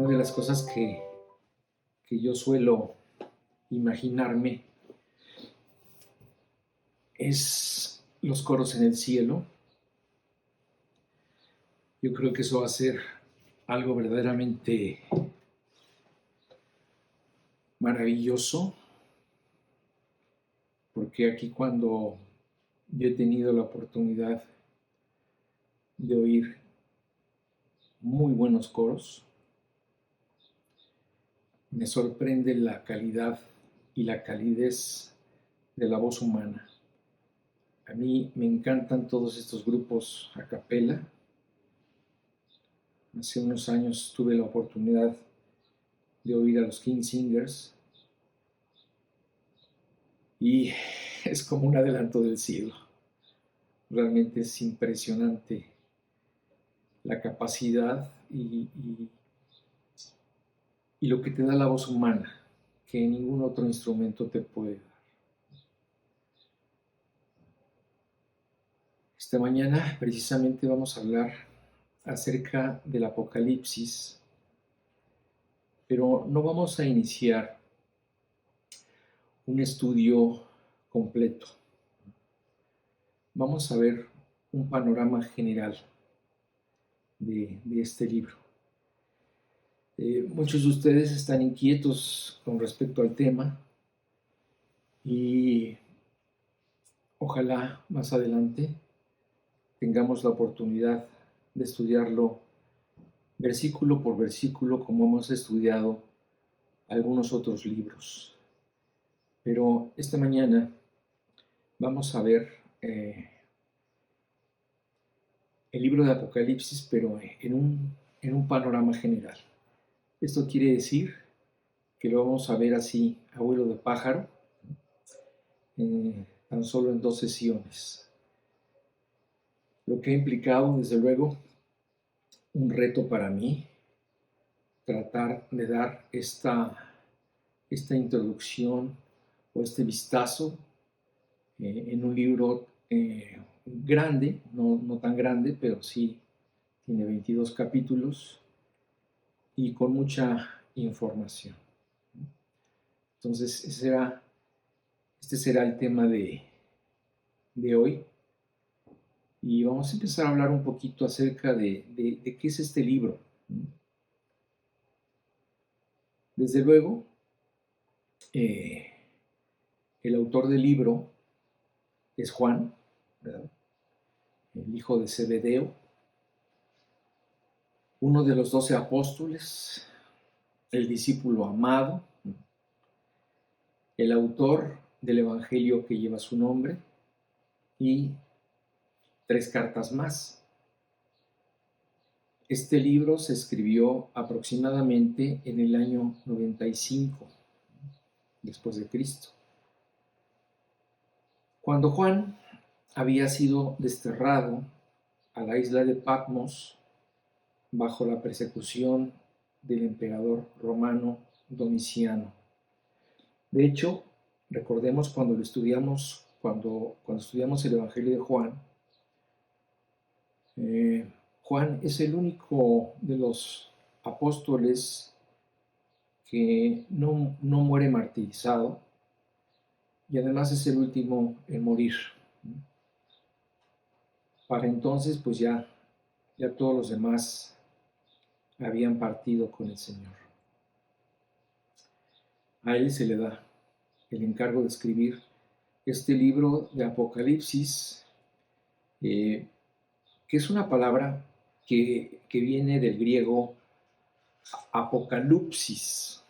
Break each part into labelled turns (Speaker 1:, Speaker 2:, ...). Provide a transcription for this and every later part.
Speaker 1: Una de las cosas que yo suelo imaginarme es los coros en el cielo. Yo creo que eso va a ser algo verdaderamente maravilloso, porque aquí cuando yo he tenido la oportunidad de oír muy buenos coros, me sorprende la calidad y la calidez de la voz humana. A mí me encantan todos estos grupos a capela. Hace unos años tuve la oportunidad de oír a los King Singers y es como un adelanto del cielo. Realmente es impresionante la capacidad y lo que te da la voz humana, que ningún otro instrumento te puede dar. Esta mañana precisamente vamos a hablar acerca del Apocalipsis, pero no vamos a iniciar un estudio completo. Vamos a ver un panorama general de este libro. Muchos de ustedes están inquietos con respecto al tema y ojalá más adelante tengamos la oportunidad de estudiarlo versículo por versículo como hemos estudiado algunos otros libros. Pero esta mañana vamos a ver el libro de Apocalipsis, pero en un panorama general. Esto quiere decir que lo vamos a ver así, a vuelo de pájaro, tan solo en 2 sesiones. Lo que ha implicado, desde luego, un reto para mí, tratar de dar esta introducción o este vistazo en un libro grande, no tan grande, pero sí tiene 22 capítulos y con mucha información. Entonces, este será el tema de hoy. Y vamos a empezar a hablar un poquito acerca de qué es este libro. Desde luego, el autor del libro es Juan, ¿verdad? El hijo de Zebedeo, uno de los 12 apóstoles, el discípulo amado, el autor del evangelio que lleva su nombre y 3 cartas más. Este libro se escribió aproximadamente en el año 95 después de Cristo. Cuando Juan había sido desterrado a la isla de Patmos bajo la persecución del emperador romano Domiciano. De hecho, recordemos cuando estudiamos el Evangelio de Juan, Juan es el único de los apóstoles que no muere martirizado y además es el último en morir. Para entonces, pues ya todos los demás habían partido con el Señor. A él se le da el encargo de escribir este libro de Apocalipsis, que es una palabra que viene del griego apocalipsis.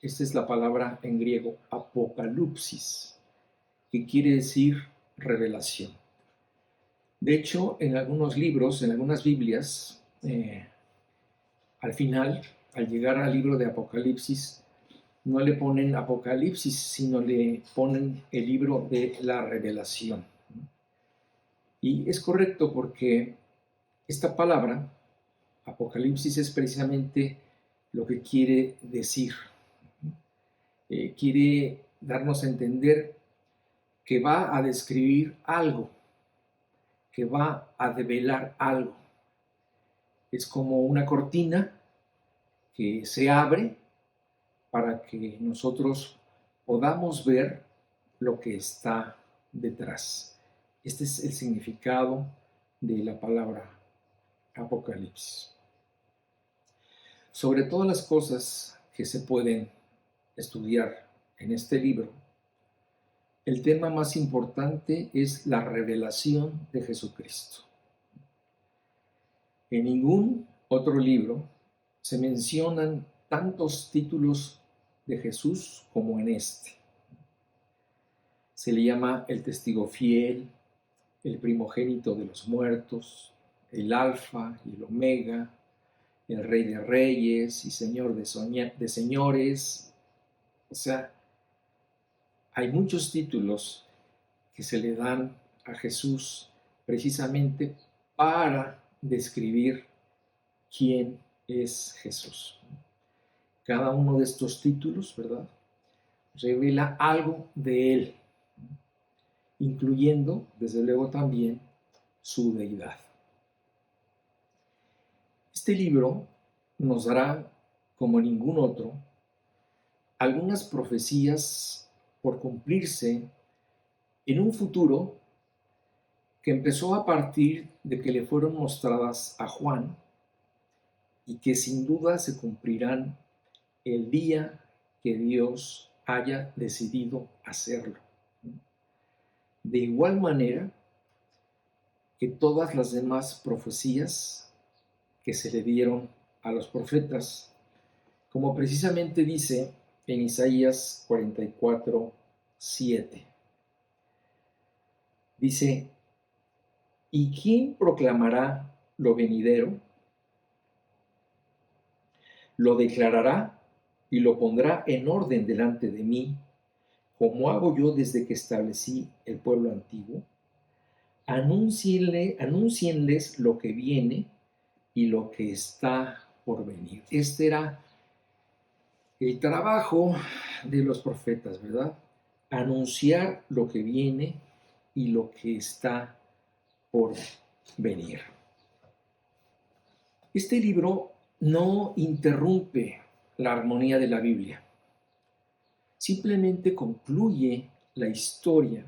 Speaker 1: Esta es la palabra en griego, apocalipsis, que quiere decir revelación. De hecho, en algunos libros, en algunas Biblias, al final, al llegar al libro de Apocalipsis, no le ponen Apocalipsis, sino le ponen el libro de la revelación. Y es correcto porque esta palabra, Apocalipsis, es precisamente lo que quiere decir. Quiere darnos a entender que va a describir algo, que va a develar algo. Es como una cortina que se abre para que nosotros podamos ver lo que está detrás. Este es el significado de la palabra Apocalipsis. Sobre todas las cosas que se pueden estudiar en este libro, el tema más importante es la revelación de Jesucristo. En ningún otro libro se mencionan tantos títulos de Jesús como en este. Se le llama el testigo fiel, el primogénito de los muertos, el alfa y el omega, el rey de reyes y señor de señores. O sea, hay muchos títulos que se le dan a Jesús precisamente para describir quién es Jesús. Cada uno de estos títulos, ¿verdad?, revela algo de él, incluyendo, desde luego, también su deidad. Este libro nos dará, como ningún otro, algunas profecías por cumplirse en un futuro que empezó a partir de que le fueron mostradas a Juan y que sin duda se cumplirán el día que Dios haya decidido hacerlo. De igual manera que todas las demás profecías que se le dieron a los profetas, como precisamente dice en Isaías 44:7. Dice: ¿y quién proclamará lo venidero? Lo declarará y lo pondrá en orden delante de mí, como hago yo desde que establecí el pueblo antiguo. Anúncienles lo que viene y lo que está por venir. Este era el trabajo de los profetas, ¿verdad? Anunciar lo que viene y lo que está por venir. Este libro no interrumpe la armonía de la Biblia. Simplemente concluye la historia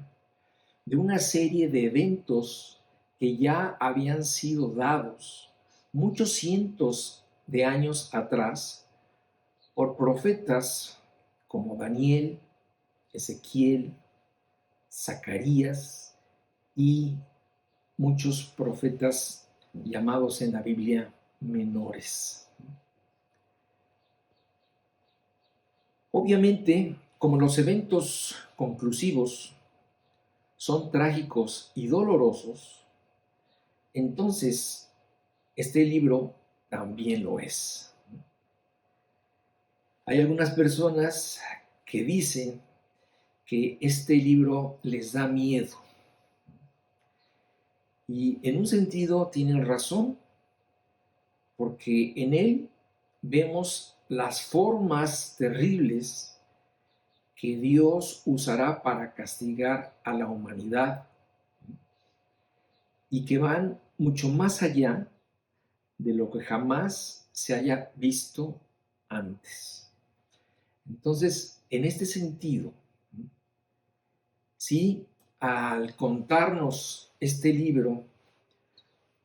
Speaker 1: de una serie de eventos que ya habían sido dados muchos cientos de años atrás por profetas como Daniel, Ezequiel, Zacarías y muchos profetas llamados en la Biblia menores. Obviamente, como los eventos conclusivos son trágicos y dolorosos, entonces este libro también lo es. Hay algunas personas que dicen que este libro les da miedo. Y en un sentido tienen razón, porque en él vemos las formas terribles que Dios usará para castigar a la humanidad y que van mucho más allá de lo que jamás se haya visto antes. Entonces, en este sentido, sí, al contarnos este libro,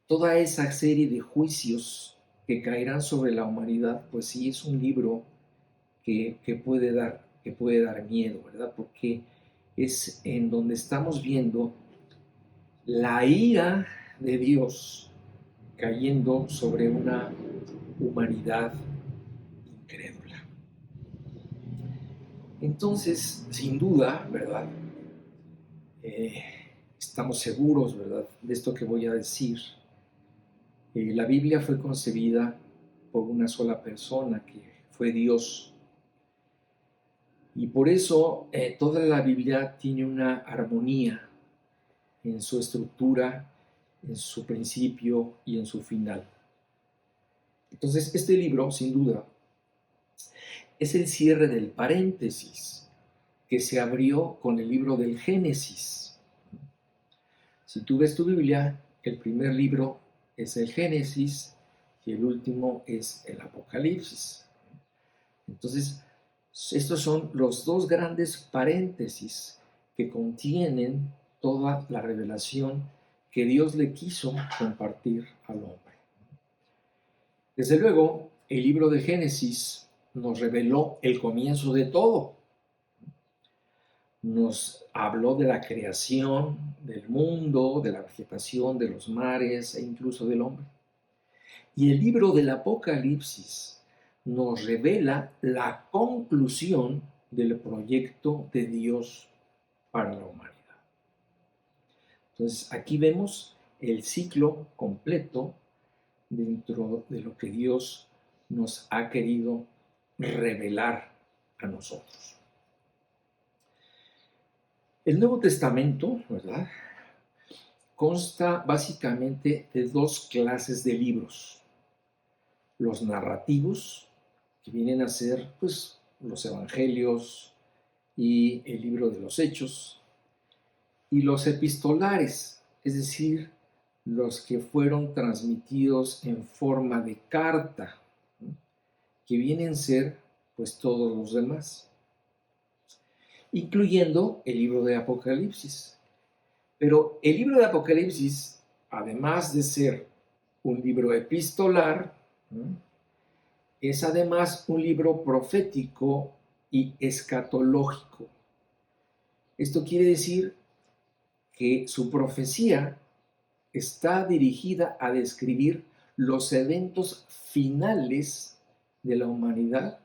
Speaker 1: toda esa serie de juicios que caerán sobre la humanidad, pues sí es un libro que puede dar miedo, ¿verdad? Porque es en donde estamos viendo la ira de Dios cayendo sobre una humanidad incrédula. Entonces, sin duda, ¿verdad? Estamos seguros, ¿verdad?, de esto que voy a decir. La Biblia fue concebida por una sola persona, que fue Dios. Y por eso toda la Biblia tiene una armonía en su estructura, en su principio y en su final. Entonces, este libro, sin duda, es el cierre del paréntesis que se abrió con el libro del Génesis. Si tú ves tu Biblia, el primer libro es el Génesis y el último es el Apocalipsis. Entonces, estos son los dos grandes paréntesis que contienen toda la revelación que Dios le quiso compartir al hombre. Desde luego, el libro de Génesis nos reveló el comienzo de todo. Nos habló de la creación del mundo, de la vegetación, de los mares e incluso del hombre. Y el libro del Apocalipsis nos revela la conclusión del proyecto de Dios para la humanidad. Entonces, aquí vemos el ciclo completo dentro de lo que Dios nos ha querido revelar a nosotros. El Nuevo Testamento, ¿verdad?, consta básicamente de dos clases de libros. Los narrativos, que vienen a ser, pues, los evangelios y el libro de los Hechos, y los epistolares, es decir, los que fueron transmitidos en forma de carta, ¿no?, que vienen a ser, pues, todos los demás, incluyendo el libro de Apocalipsis. Pero el libro de Apocalipsis, además de ser un libro epistolar, ¿no?, es además un libro profético y escatológico. Esto quiere decir que su profecía está dirigida a describir los eventos finales de la humanidad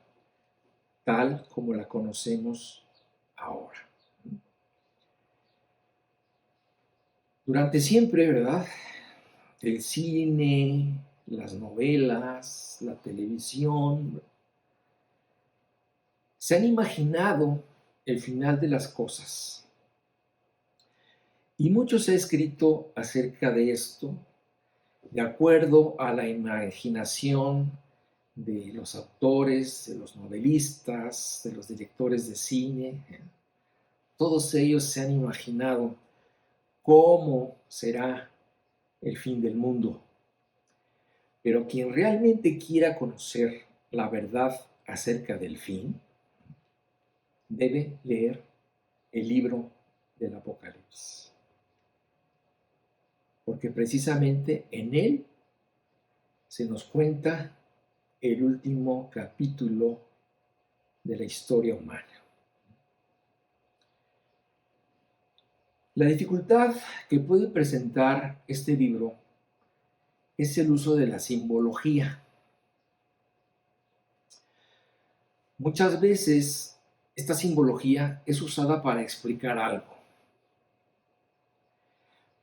Speaker 1: tal como la conocemos ahora. Durante siempre, ¿verdad?, el cine, las novelas, la televisión, se han imaginado el final de las cosas. Y mucho se ha escrito acerca de esto, de acuerdo a la imaginación de los autores, de los novelistas, de los directores de cine. Todos ellos se han imaginado cómo será el fin del mundo. Pero quien realmente quiera conocer la verdad acerca del fin, debe leer el libro del Apocalipsis. Porque precisamente en él se nos cuenta el último capítulo de la historia humana. La dificultad que puede presentar este libro es el uso de la simbología. Muchas veces esta simbología es usada para explicar algo,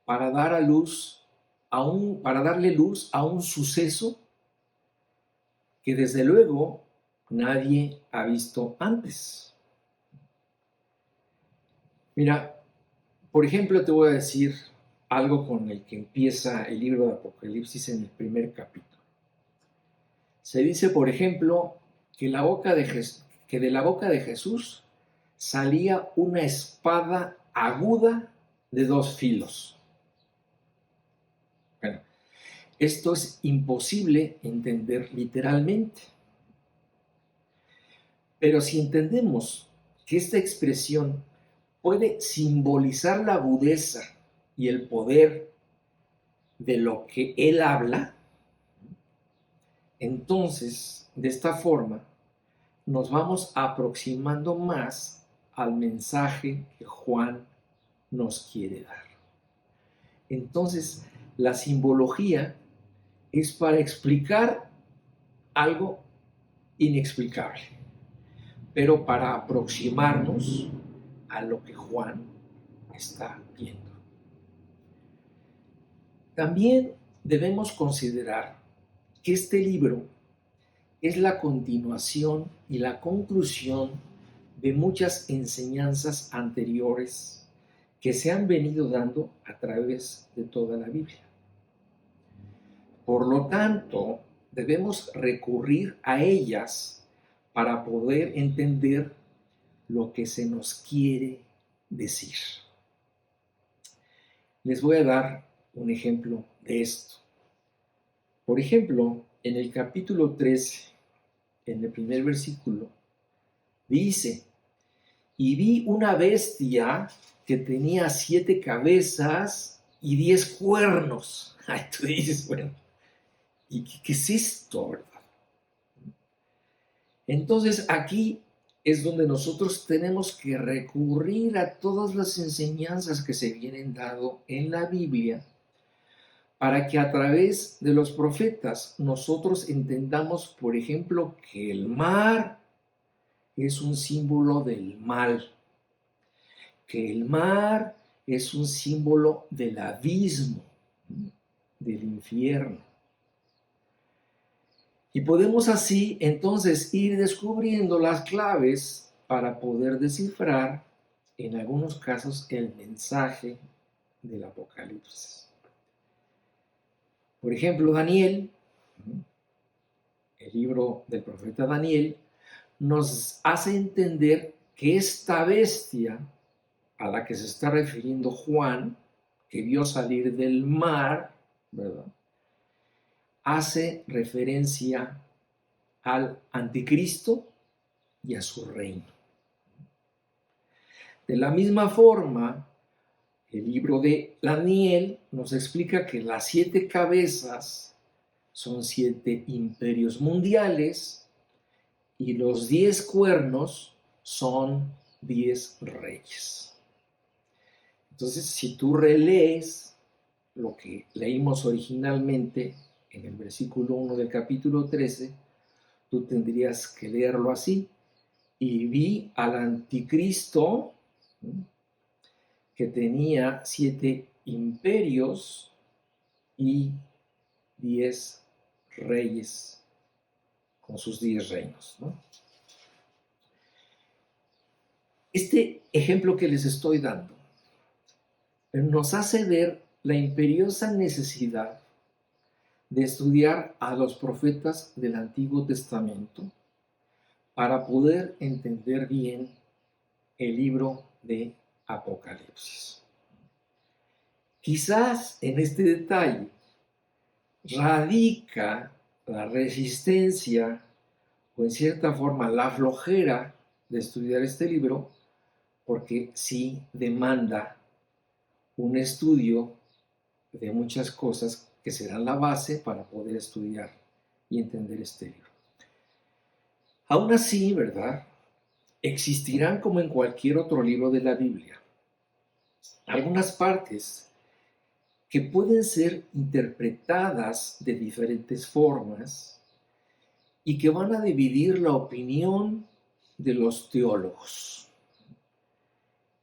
Speaker 1: para darle luz a un suceso que desde luego nadie ha visto antes. Mira, por ejemplo, te voy a decir algo con el que empieza el libro de Apocalipsis en el primer capítulo. Se dice, por ejemplo, que de la boca de Jesús salía una espada aguda de 2 filos. Bueno, esto es imposible entender literalmente. Pero si entendemos que esta expresión puede simbolizar la agudeza y el poder de lo que él habla, entonces, de esta forma, nos vamos aproximando más al mensaje que Juan nos quiere dar. Entonces, la simbología es para explicar algo inexplicable, pero para aproximarnos a lo que Juan está viendo. También debemos considerar que este libro es la continuación y la conclusión de muchas enseñanzas anteriores que se han venido dando a través de toda la Biblia. Por lo tanto, debemos recurrir a ellas para poder entender lo que se nos quiere decir. Les voy a dar un ejemplo de esto. Por ejemplo, en el capítulo 13, en el primer versículo, dice, y vi una bestia que tenía 7 cabezas y 10 cuernos. Ay, tú dices, bueno, ¿y qué es esto, verdad? Entonces aquí es donde nosotros tenemos que recurrir a todas las enseñanzas que se vienen dando en la Biblia para que a través de los profetas nosotros entendamos, por ejemplo, que el mar es un símbolo del mal, que el mar es un símbolo del abismo, del infierno. Y podemos así entonces ir descubriendo las claves para poder descifrar, en algunos casos, el mensaje del Apocalipsis. Por ejemplo, Daniel, el libro del profeta Daniel, nos hace entender que esta bestia a la que se está refiriendo Juan, que vio salir del mar, ¿verdad?, hace referencia al anticristo y a su reino. De la misma forma, el libro de Daniel nos explica que las 7 cabezas son 7 imperios mundiales y los 10 cuernos son 10 reyes. Entonces, si tú relees lo que leímos originalmente en el versículo 1 del capítulo 13, tú tendrías que leerlo así. Y vi al anticristo que tenía 7 imperios y 10 reyes con sus 10 reinos, ¿no? Este ejemplo que les estoy dando nos hace ver la imperiosa necesidad de estudiar a los profetas del Antiguo Testamento para poder entender bien el libro de Apocalipsis. Quizás en este detalle radica la resistencia o en cierta forma la flojera de estudiar este libro, porque sí demanda un estudio de muchas cosas que serán la base para poder estudiar y entender este libro. Aún así, ¿verdad?, existirán, como en cualquier otro libro de la Biblia, algunas partes que pueden ser interpretadas de diferentes formas y que van a dividir la opinión de los teólogos.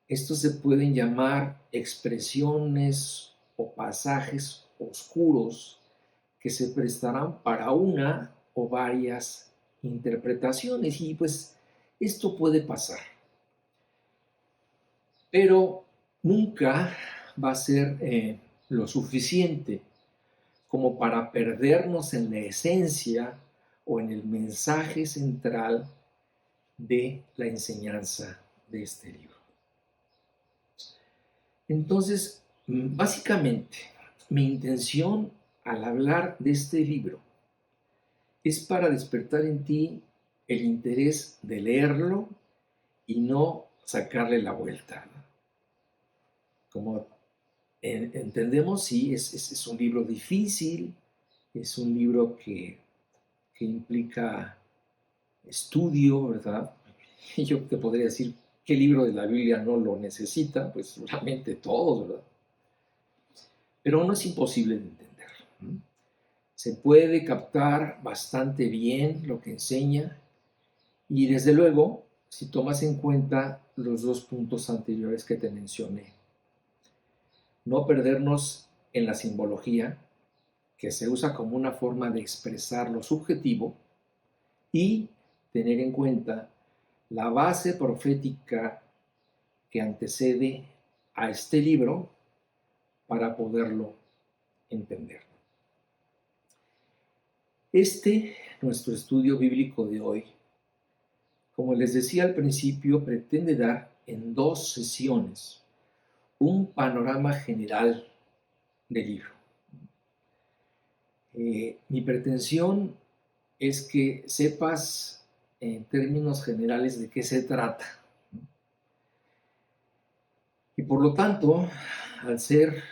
Speaker 1: Estos se pueden llamar expresiones o pasajes oscuros que se prestarán para una o varias interpretaciones, y pues esto puede pasar. Pero nunca va a ser lo suficiente como para perdernos en la esencia o en el mensaje central de la enseñanza de este libro. Entonces, básicamente, mi intención al hablar de este libro es para despertar en ti el interés de leerlo y no sacarle la vuelta, ¿no? Como entendemos, sí, es un libro difícil, es un libro que implica estudio, ¿verdad? Y yo te podría decir, ¿qué libro de la Biblia no lo necesita? Pues seguramente todos, ¿verdad? Pero no es imposible de entender. Se puede captar bastante bien lo que enseña y desde luego, si tomas en cuenta los 2 puntos anteriores que te mencioné, no perdernos en la simbología, que se usa como una forma de expresar lo subjetivo, y tener en cuenta la base profética que antecede a este libro para poderlo entender. Nuestro estudio bíblico de hoy, como les decía al principio, pretende dar en 2 sesiones un panorama general del libro. Mi pretensión es que sepas en términos generales de qué se trata. Y por lo tanto, al ser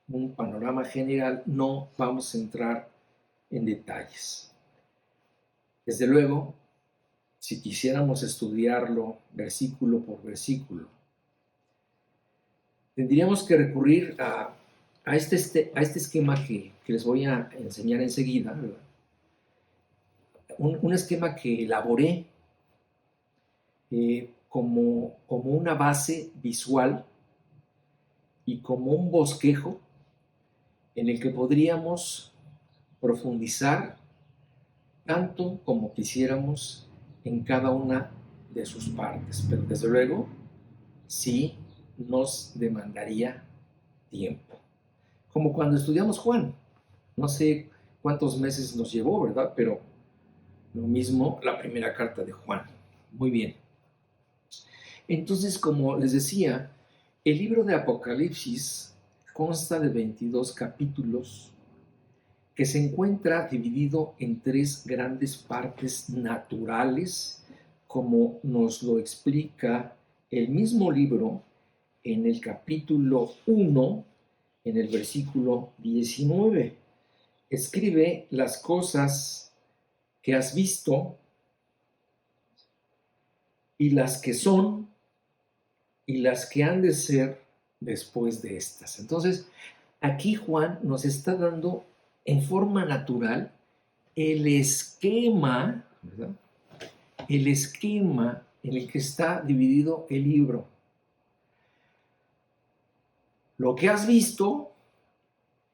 Speaker 1: un panorama general, no vamos a entrar en detalles. Desde luego, si quisiéramos estudiarlo versículo por versículo, tendríamos que recurrir a este esquema que les voy a enseñar enseguida, ¿verdad? Un esquema que elaboré como una base visual y como un bosquejo en el que podríamos profundizar tanto como quisiéramos en cada una de sus partes, pero desde luego sí nos demandaría tiempo. Como cuando estudiamos Juan, no sé cuántos meses nos llevó, ¿verdad? Pero lo mismo la primera carta de Juan. Muy bien. Entonces, como les decía, el libro de Apocalipsis consta de 22 capítulos que se encuentra dividido en 3 grandes partes naturales, como nos lo explica el mismo libro en el capítulo 1, en el versículo 19. Escribe las cosas que has visto y las que son y las que han de ser después de estas. Entonces, aquí Juan nos está dando en forma natural el esquema, ¿verdad? El esquema en el que está dividido el libro. Lo que has visto,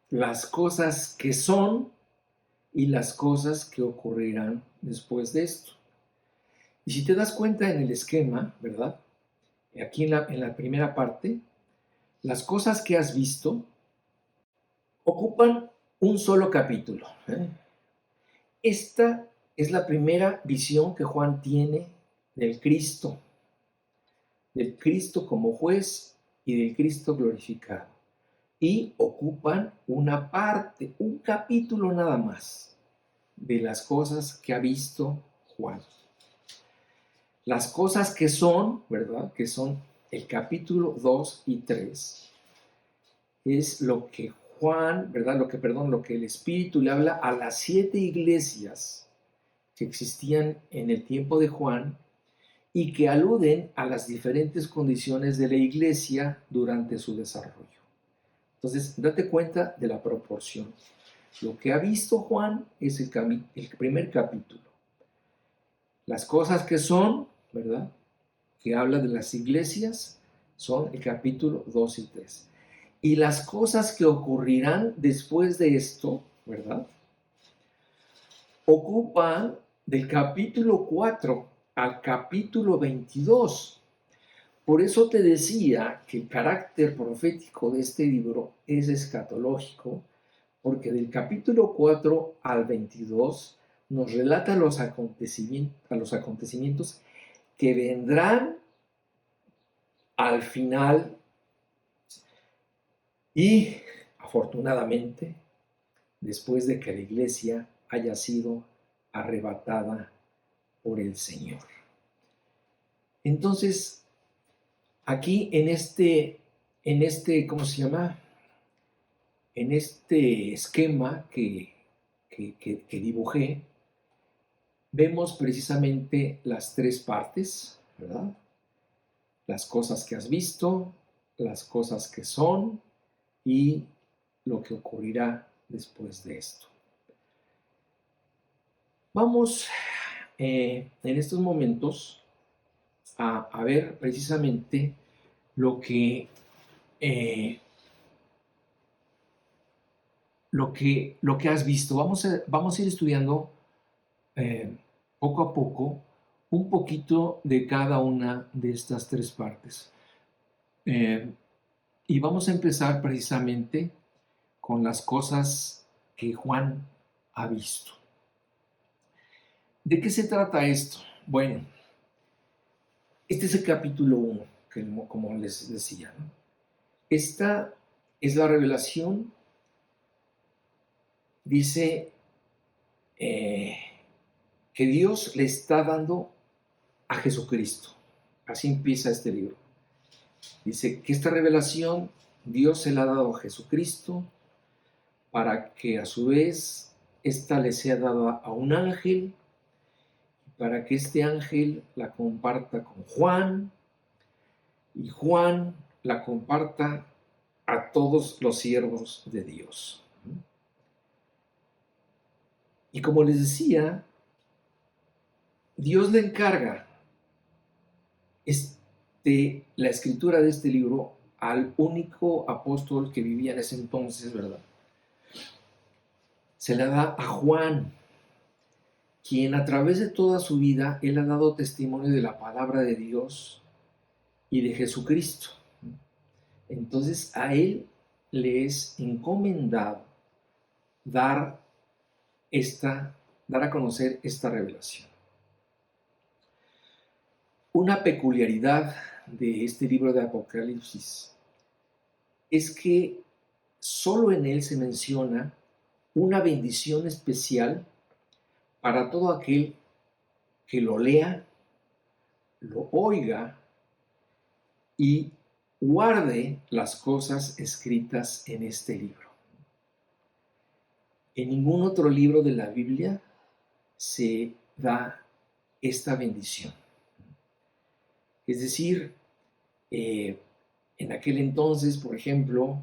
Speaker 1: las cosas que son y las cosas que ocurrirán después de esto. Y si te das cuenta en el esquema, ¿verdad? Aquí en la primera parte, las cosas que has visto ocupan un solo capítulo. Esta es la primera visión que Juan tiene del Cristo como juez y del Cristo glorificado. Y ocupan una parte, un capítulo nada más de las cosas que ha visto Juan. Las cosas que son, ¿verdad? Que son el capítulo 2 y 3, es lo que Juan, ¿verdad? Lo que el Espíritu le habla a las 7 iglesias que existían en el tiempo de Juan y que aluden a las diferentes condiciones de la iglesia durante su desarrollo. Entonces, date cuenta de la proporción. Lo que ha visto Juan es el primer capítulo. Las cosas que son, ¿verdad? Que habla de las iglesias, son el capítulo 2 y 3. Y las cosas que ocurrirán después de esto, ¿verdad? Ocupan del capítulo 4 al capítulo 22. Por eso te decía que el carácter profético de este libro es escatológico, porque del capítulo 4 al 22 nos relata los acontecimientos que vendrán al final y, afortunadamente, después de que la iglesia haya sido arrebatada por el Señor. Entonces, aquí en este, ¿cómo se llama? En este esquema que dibujé, vemos precisamente las 3 partes, ¿verdad? Las cosas que has visto, las cosas que son y lo que ocurrirá después de esto. Vamos en estos momentos a ver precisamente lo que has visto. Vamos a ir estudiando poco a poco un poquito de cada una de estas 3 partes. Y vamos a empezar precisamente con las cosas que Juan ha visto. ¿De qué se trata esto? Bueno, este es el capítulo 1, como les decía, ¿no? Esta es la revelación, dice que Dios le está dando a Jesucristo. Así empieza este libro. Dice que esta revelación Dios se la ha dado a Jesucristo para que a su vez ésta le sea dada a un ángel, para que este ángel la comparta con Juan y Juan la comparta a todos los siervos de Dios. Y como les decía, Dios le encarga la escritura de este libro al único apóstol que vivía en ese entonces, ¿verdad? Se la da a Juan, quien a través de toda su vida, él ha dado testimonio de la palabra de Dios y de Jesucristo. Entonces a él le es encomendado dar a conocer esta revelación. Una peculiaridad de este libro de Apocalipsis es que solo en él se menciona una bendición especial para todo aquel que lo lea, lo oiga y guarde las cosas escritas en este libro. En ningún otro libro de la Biblia se da esta bendición. Es decir, en aquel entonces, por ejemplo,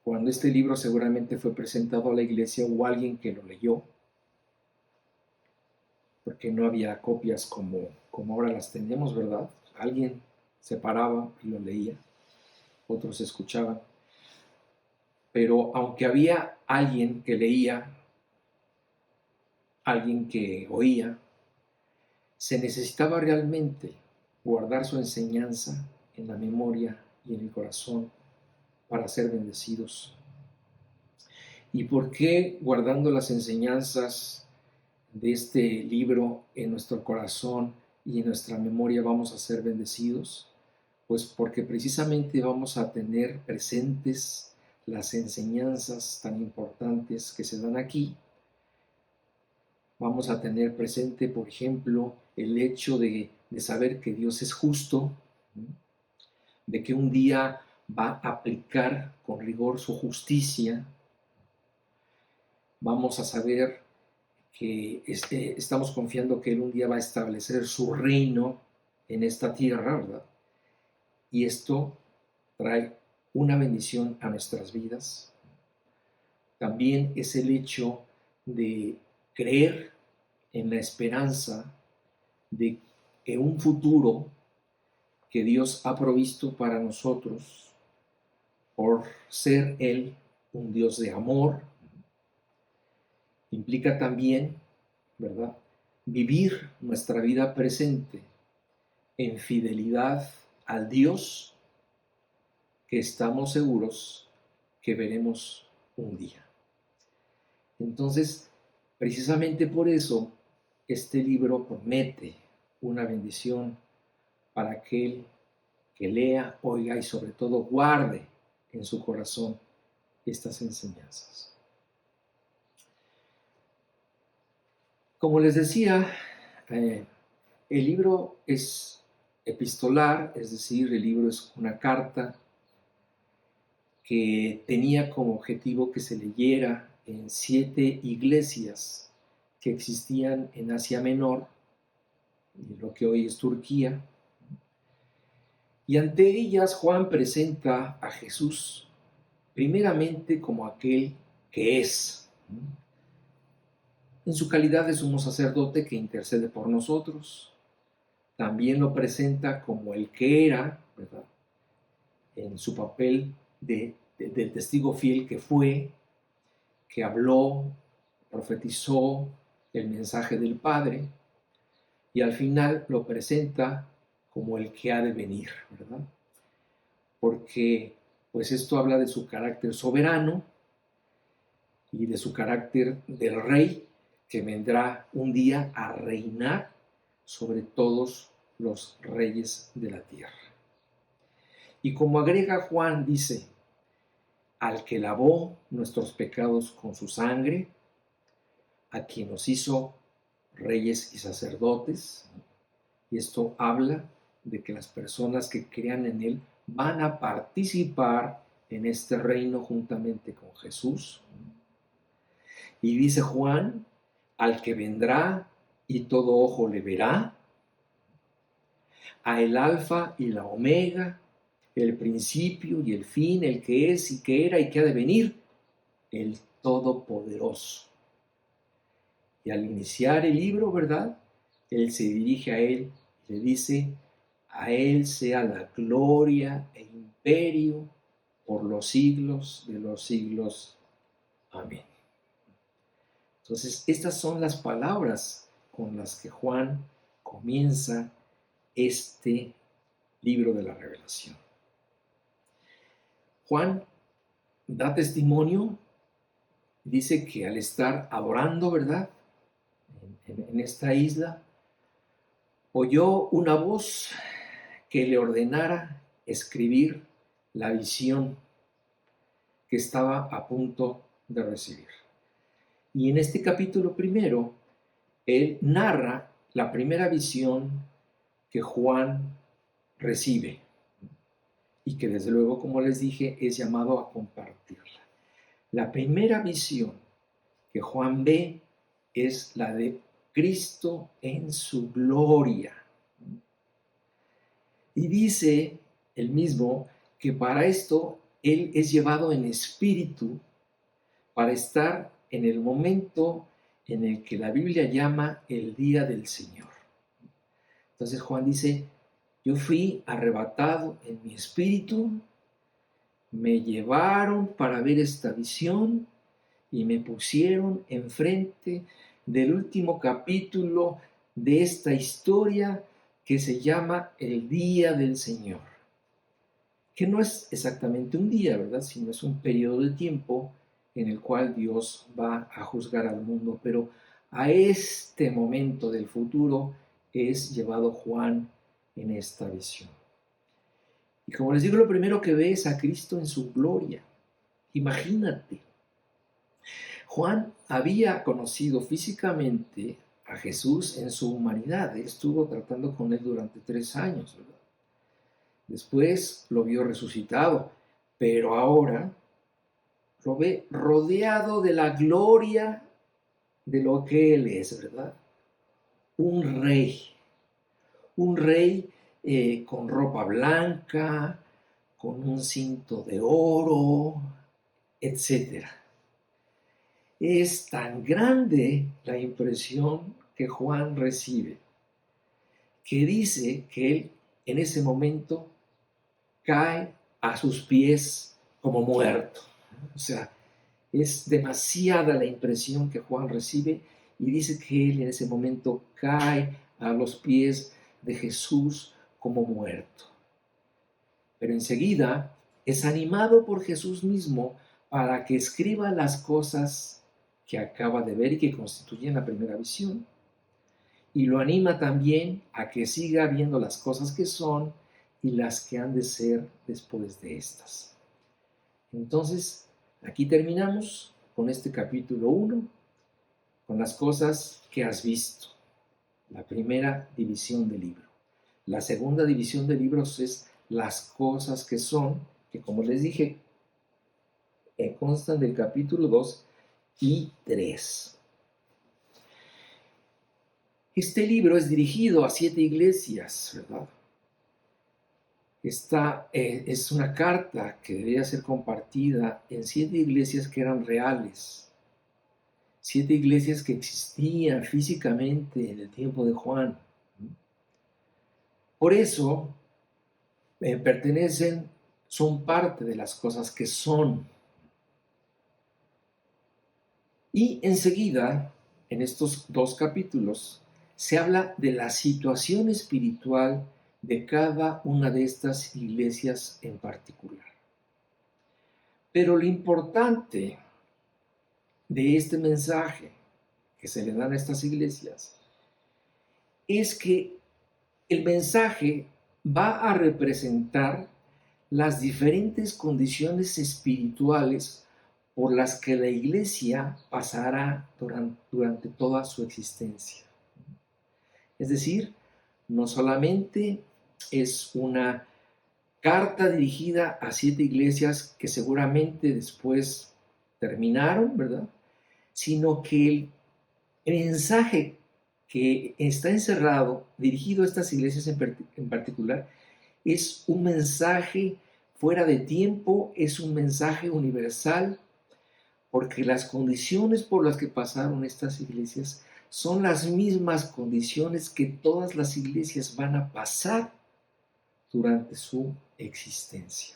Speaker 1: cuando este libro seguramente fue presentado a la iglesia, hubo alguien que lo leyó, porque no había copias como ahora las tenemos, ¿verdad? Alguien se paraba y lo leía, otros escuchaban. Pero aunque había alguien que leía, alguien que oía, se necesitaba realmente guardar su enseñanza en la memoria y en el corazón para ser bendecidos. ¿Y por qué guardando las enseñanzas de este libro en nuestro corazón y en nuestra memoria vamos a ser bendecidos? Pues porque precisamente vamos a tener presentes las enseñanzas tan importantes que se dan aquí. Vamos a tener presente, por ejemplo, el hecho de saber que Dios es justo, de que un día va a aplicar con rigor su justicia. Vamos a saber que estamos confiando que Él un día va a establecer su reino en esta tierra, ¿verdad? Y esto trae una bendición a nuestras vidas. También es el hecho de creer en la esperanza de que un futuro que Dios ha provisto para nosotros, por ser Él un Dios de amor, implica también, ¿verdad?, vivir nuestra vida presente en fidelidad al Dios que estamos seguros que veremos un día. Entonces, precisamente por eso, este libro promete una bendición para aquel que lea, oiga y sobre todo guarde en su corazón estas enseñanzas. Como les decía, el libro es epistolar, es decir, el libro es una carta que tenía como objetivo que se leyera en 7 iglesias que existían en Asia Menor, lo que hoy es Turquía, y ante ellas Juan presenta a Jesús primeramente como aquel que es, en su calidad de sumo sacerdote que intercede por nosotros. También lo presenta como el que era, ¿verdad?, en su papel de testigo fiel que fue, que habló, profetizó el mensaje del Padre, y al final lo presenta como el que ha de venir, ¿verdad? Porque pues esto habla de su carácter soberano y de su carácter del rey que vendrá un día a reinar sobre todos los reyes de la tierra. Y como agrega Juan, dice, al que lavó nuestros pecados con su sangre, a quien nos hizo reyes y sacerdotes. Y esto habla de que las personas que crean en Él van a participar en este reino juntamente con Jesús. Y dice Juan, al que vendrá y todo ojo le verá, a el alfa y la omega, el principio y el fin, el que es y que era y que ha de venir, el Todopoderoso. Y al iniciar el libro, ¿verdad? Él se dirige a él y le dice, a él sea la gloria e imperio por los siglos de los siglos. Amén. Entonces, estas son las palabras con las que Juan comienza este libro de la Revelación. Juan da testimonio, dice que al estar adorando, ¿verdad? En esta isla, oyó una voz que le ordenara escribir la visión que estaba a punto de recibir. Y en este capítulo primero, él narra la primera visión que Juan recibe y que desde luego, como les dije, es llamado a compartirla. La primera visión que Juan ve es la de Cristo en su gloria. Y dice él mismo que para esto él es llevado en espíritu para estar en el momento en el que la Biblia llama el día del Señor. Entonces Juan dice, yo fui arrebatado en mi espíritu, me llevaron para ver esta visión y me pusieron enfrente del último capítulo de esta historia que se llama el Día del Señor, que no es exactamente un día, ¿verdad? Sino es un periodo de tiempo en el cual Dios va a juzgar al mundo, pero a este momento del futuro es llevado Juan en esta visión. Y como les digo, lo primero que ve es a Cristo en su gloria. Imagínate, Juan había conocido físicamente a Jesús en su humanidad. Él estuvo tratando con él durante 3 años, ¿verdad? Después lo vio resucitado, pero ahora lo ve rodeado de la gloria de lo que él es, ¿verdad? Un rey con ropa blanca, con un cinto de oro, etc. Es tan grande la impresión que Juan recibe, que dice que él en ese momento cae a sus pies como muerto. O sea, es demasiada la impresión que Juan recibe y dice que él en ese momento cae a los pies de Jesús como muerto. Pero enseguida es animado por Jesús mismo para que escriba las cosas que acaba de ver y que constituyen la primera visión. Y lo anima también a que siga viendo las cosas que son y las que han de ser después de estas. Entonces, aquí terminamos con este capítulo 1, con las cosas que has visto. La primera división del libro. La segunda división de libros es las cosas que son, que como les dije, constan del capítulo 2 y 3. Este libro es dirigido a 7 iglesias, ¿verdad? Esta es una carta que debía ser compartida en 7 iglesias que eran reales, 7 iglesias que existían físicamente en el tiempo de Juan. Por eso son parte de las cosas que son. Y enseguida, en estos 2 capítulos, se habla de la situación espiritual de cada una de estas iglesias en particular. Pero lo importante de este mensaje que se le dan a estas iglesias es que el mensaje va a representar las diferentes condiciones espirituales por las que la iglesia pasará durante toda su existencia. Es decir, no solamente es una carta dirigida a 7 iglesias que seguramente después terminaron, ¿verdad? Sino que el mensaje que está encerrado, dirigido a estas iglesias en particular, es un mensaje fuera de tiempo, es un mensaje universal, porque las condiciones por las que pasaron estas iglesias son las mismas condiciones que todas las iglesias van a pasar durante su existencia.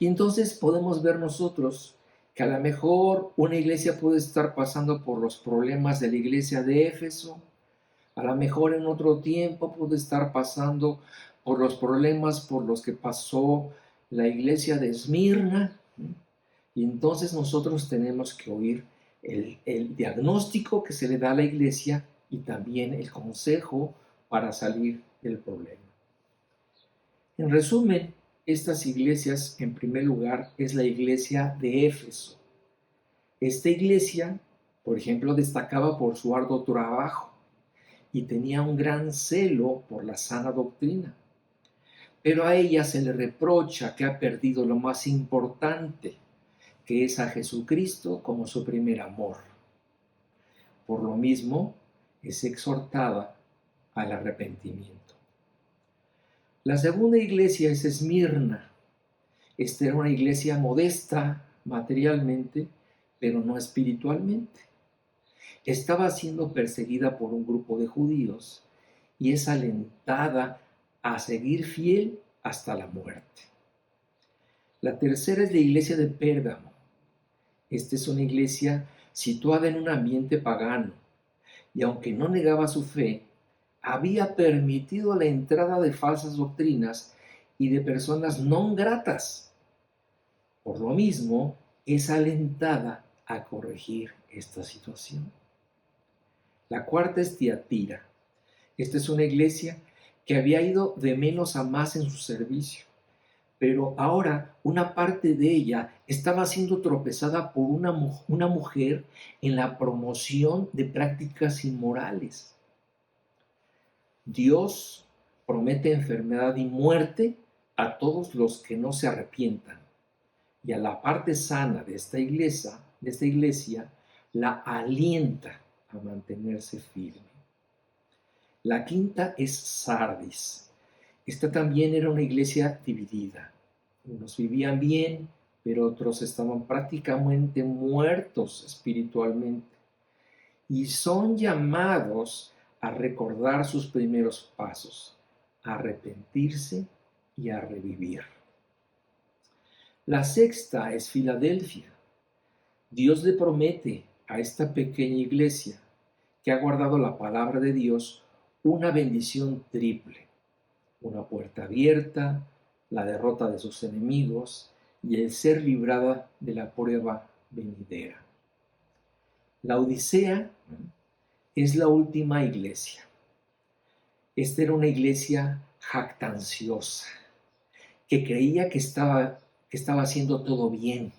Speaker 1: Y entonces podemos ver nosotros que a lo mejor una iglesia puede estar pasando por los problemas de la iglesia de Éfeso, a lo mejor en otro tiempo puede estar pasando por los problemas por los que pasó la iglesia de Esmirna. Y entonces nosotros tenemos que oír el diagnóstico que se le da a la iglesia y también el consejo para salir del problema. En resumen, estas iglesias, en primer lugar, es la iglesia de Éfeso. Esta iglesia, por ejemplo, destacaba por su arduo trabajo y tenía un gran celo por la sana doctrina. Pero a ella se le reprocha que ha perdido lo más importante, que es a Jesucristo como su primer amor. Por lo mismo, es exhortada al arrepentimiento. La segunda iglesia es Esmirna. Esta era una iglesia modesta materialmente, pero no espiritualmente. Estaba siendo perseguida por un grupo de judíos y es alentada a seguir fiel hasta la muerte. La tercera es la iglesia de Pérgamo. Esta es una iglesia situada en un ambiente pagano y aunque no negaba su fe, había permitido la entrada de falsas doctrinas y de personas no gratas. Por lo mismo, es alentada a corregir esta situación. La cuarta es Tiatira. Esta es una iglesia que había ido de menos a más en su servicio, pero ahora una parte de ella estaba siendo tropezada por una mujer en la promoción de prácticas inmorales. Dios promete enfermedad y muerte a todos los que no se arrepientan. Y a la parte sana de esta iglesia la alienta a mantenerse firme. La quinta es Sardis. Esta también era una iglesia dividida. Unos vivían bien, pero otros estaban prácticamente muertos espiritualmente. Y son llamados a recordar sus primeros pasos, a arrepentirse y a revivir. La sexta es Filadelfia. Dios le promete a esta pequeña iglesia que ha guardado la palabra de Dios una bendición triple: una puerta abierta, la derrota de sus enemigos y el ser librada de la prueba venidera. La Odisea es la última iglesia. Esta era una iglesia jactanciosa, que creía que estaba haciendo todo bien.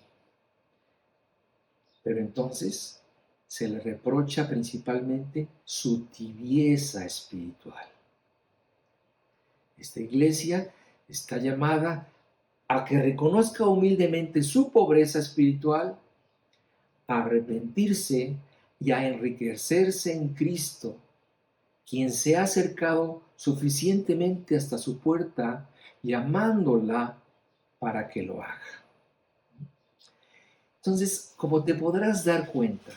Speaker 1: Pero entonces se le reprocha principalmente su tibieza espiritual. Esta iglesia está llamada a que reconozca humildemente su pobreza espiritual, a arrepentirse y a enriquecerse en Cristo, quien se ha acercado suficientemente hasta su puerta, llamándola para que lo haga. Entonces, como te podrás dar cuenta,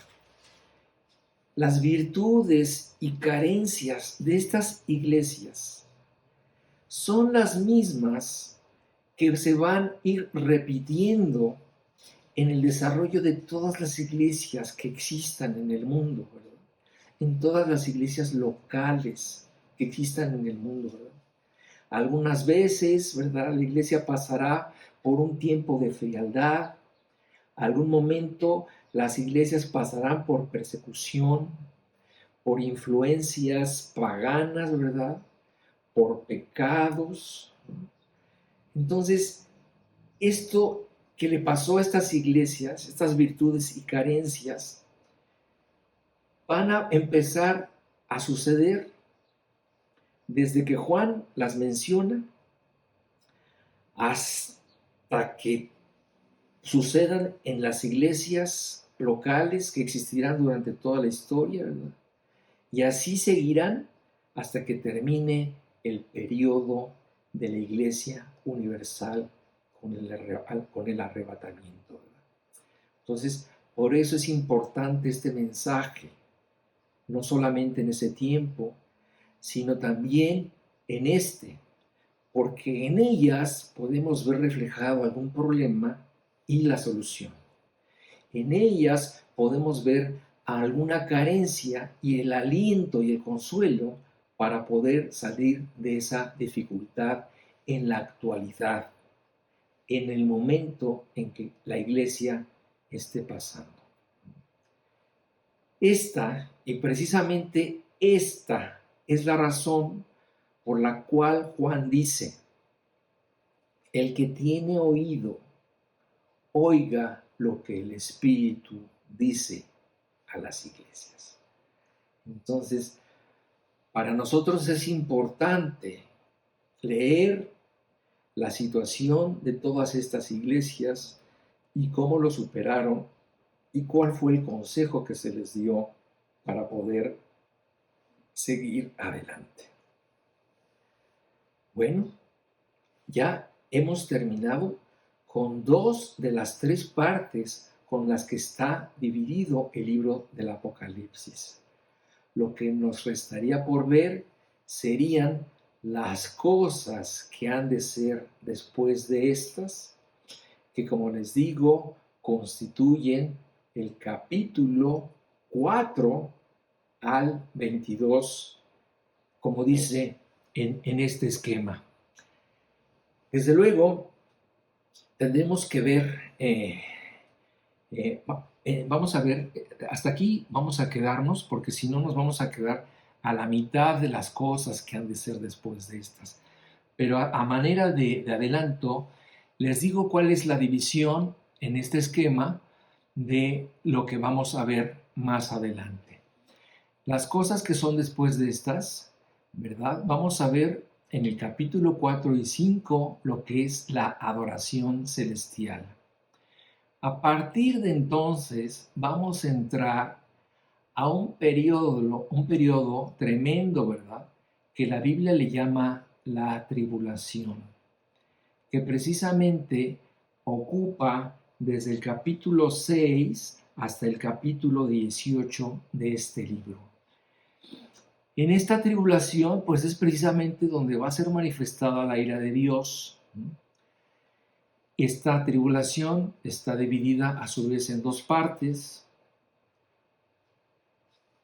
Speaker 1: las virtudes y carencias de estas iglesias son las mismas que se van a ir repitiendo en el desarrollo de todas las iglesias que existan en el mundo, ¿verdad? En todas las iglesias locales que existan en el mundo, ¿verdad? Algunas veces, ¿verdad?, la iglesia pasará por un tiempo de frialdad. Algún momento las iglesias pasarán por persecución, por influencias paganas, ¿verdad?, por pecados. Entonces, esto que le pasó a estas iglesias, estas virtudes y carencias, van a empezar a suceder desde que Juan las menciona hasta que sucedan en las iglesias locales que existirán durante toda la historia, ¿verdad? Y así seguirán hasta que termine el periodo de la Iglesia universal con el arrebatamiento, ¿verdad? Entonces, por eso es importante este mensaje, no solamente en ese tiempo, sino también en este, porque en ellas podemos ver reflejado algún problema y la solución. En ellas podemos ver alguna carencia y el aliento y el consuelo para poder salir de esa dificultad en la actualidad, en el momento en que la iglesia esté pasando. Y precisamente esta es la razón por la cual Juan dice: el que tiene oído, oiga lo que el Espíritu dice a las iglesias. Entonces, para nosotros es importante leer la situación de todas estas iglesias y cómo lo superaron y cuál fue el consejo que se les dio para poder seguir adelante. Bueno, ya hemos terminado con 2 de las 3 partes con las que está dividido el libro del Apocalipsis. Lo que nos restaría por ver serían las cosas que han de ser después de estas, que, como les digo, constituyen el capítulo 4 al 22, como dice en este esquema. Desde luego, tendremos que ver, vamos a ver, hasta aquí vamos a quedarnos, porque si no nos vamos a quedar a la mitad de las cosas que han de ser después de estas. Pero a manera de adelanto, les digo cuál es la división en este esquema de lo que vamos a ver más adelante. Las cosas que son después de estas, ¿verdad? Vamos a ver en el capítulo 4 y 5 lo que es la adoración celestial. A partir de entonces vamos a entrar a un periodo tremendo, ¿verdad? Que la Biblia le llama la tribulación, que precisamente ocupa desde el capítulo 6 hasta el capítulo 18 de este libro. En esta tribulación, pues es precisamente donde va a ser manifestada la ira de Dios. Esta tribulación está dividida a su vez en 2 partes.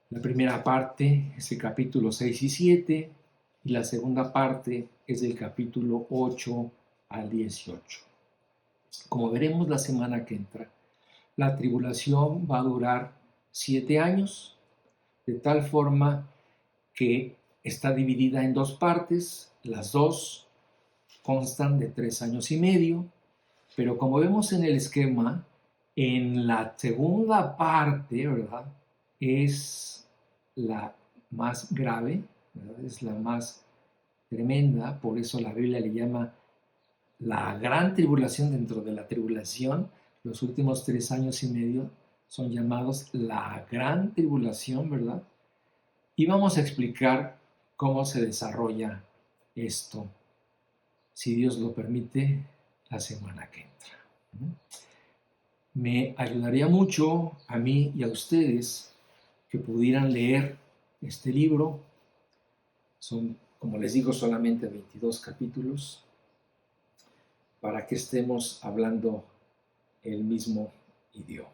Speaker 1: La primera parte es el capítulo 6 y 7 y la segunda parte es del capítulo 8 al 18. Como veremos la semana que entra, la tribulación va a durar 7 años, de tal forma que está dividida en 2 partes. Las 2 constan de 3 años y medio, pero como vemos en el esquema, en la segunda parte, ¿verdad?, es la más grave, ¿verdad?, es la más tremenda. Por eso la Biblia le llama la gran tribulación dentro de la tribulación. Los últimos 3 años y medio son llamados la gran tribulación, ¿verdad? Y vamos a explicar cómo se desarrolla esto, si Dios lo permite, la semana que entra. Me ayudaría mucho a mí y a ustedes que pudieran leer este libro. Son, como les digo, solamente 22 capítulos, para que estemos hablando el mismo idioma.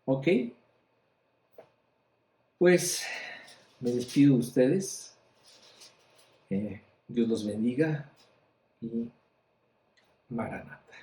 Speaker 1: ¿Ok? Pues me despido de ustedes. Dios los bendiga y Maranatha.